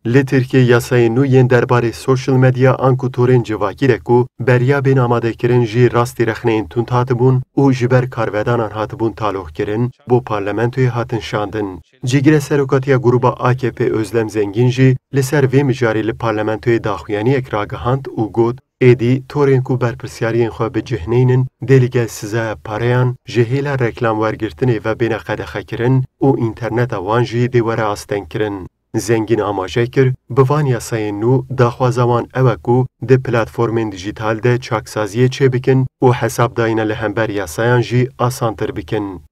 Li Tirkiye yasayên nû yên derbarê sosyal medya an ku torên civakî re ku beryabên amadekirin jî rastî rexneyên tund hatibûn û ji ber karvedanan hatibûn talohkirin, bo parlamentoyê hatin şandin. Cîgire serokatiya gruba AKP Özlem Zengin jî li ser vê mijarê li parlamentoyê daxuyaniyek ragihand û got êdî torên ku berpirsyariyên xwe bi cihneynin dê li gel sizeya pareyan ji hêla reklam wergirtinê ve bêne qedexekirin û înterneta wan jî dê were astengkirin. Zengin amaje kir, bi van yasayên nû daxwaza wan ew e ku di platformên dijîtal de çaksaziyê çêbikin û hesabdayîna li hember yasayan jî asantir bikin.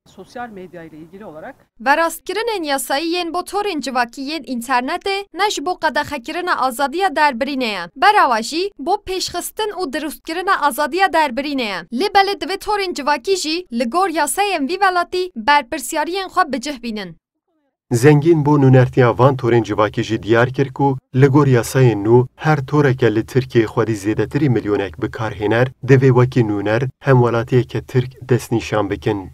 Sosyal medya ile ilgili olarak Verastkirinên yasayî yên bo torên civakî yên înternetê ne ji bo qedexekirina azadiya derbirînê ye. Berawa jî bo pêşxistin û dirustkirina azadiya derbirînê ye. Lê belê divê torên civakî jî li gor yasayên vî welatî berpirsyariyên xwe bicih bînin. Zengin bo nûnertiya van torên civakî jî diyar kir ku li gor yasayên nû her toreke li Tirkiyeyê xwedî zêdetirî milyonek bikarhêner divê wekî nûner hem welatiyeke Tirk destnîşan bikin.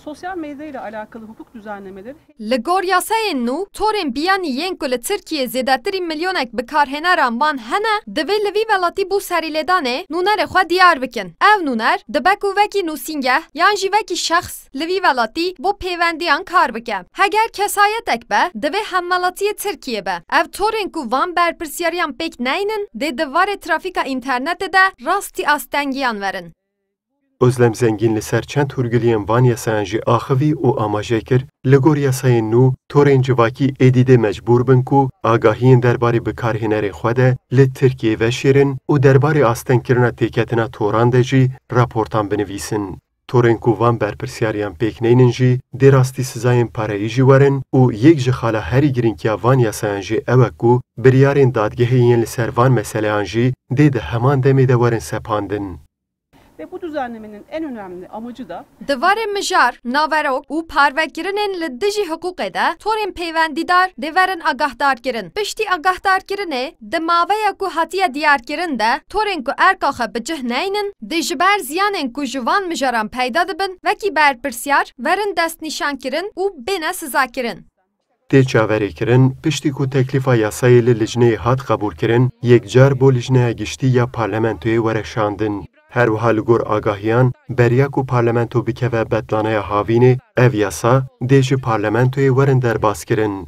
Sosyal medya ile alakalı hukuk düzenlemeleri Li gor yasayên nû torên biyanî yên ku li Tirkiyeyê zêdetirî milyonek bikarhêneran wan hene divê li vî welatî bû serîlêdanê nûnerê xwe diyar bikin. Ev nûner dibe ku vekî nûsîngeh yan jî vekî şexs li vî welatî bo pêwendiyan kar bike. Heger kesayetek be divê hemwelatiyê Tirkiyê be. Ev torên ku van berpirsyariyan pêk neynin dê di varê trafîka înternetê de rastî astengiyan verin. Özlem Zengin li ser çend hûrgiliyên van yasayan jî axivî û amaje kir, li gor yasayên nû torên civakî êdî dê mecbûr bin ku agahiyên derbarê bikarhênerên xwe de li Tirkiyeyê veşêrin û derbarê astengkirina têketina toran de jî raportan binivîsin. Torên ku van berpirsyariyan pêk neynin jî dê rastî sizayên pareyî jî werin û yek ji xala herî girînkiya van yasayan jî ew e ku biryarên dadgehê yên li ser van meseleyan jî dê di heman demê de werin sepandin. ve bu düzenlemenin en önemli amacı da Di varê mijar, naverok û parvekirinên li dijî hiqûqê de torên peywendîdar dê werin agahdar-kirin. Piştî agahdar-kirinê di maveya ku hatiye diyarkirin de torên ku erka xwe bicih neynin dê ji ber ziyanên ku ji van mijaran peyda dibin wekî berpirsiyar werin destnîşankirin û bêne sizakirin. Tê çaverêkirin, piştî ku teklîfa yasayê li lijneyê hat qebûlkirin, yekcar bo lijneya giştî ya parlamentoyê were şandin. Her wiha li gor agahiyan, beriya ku parlamento bikeve betlanaya havînê, ev yasa dê ji parlamentoyê werin derbas kirin.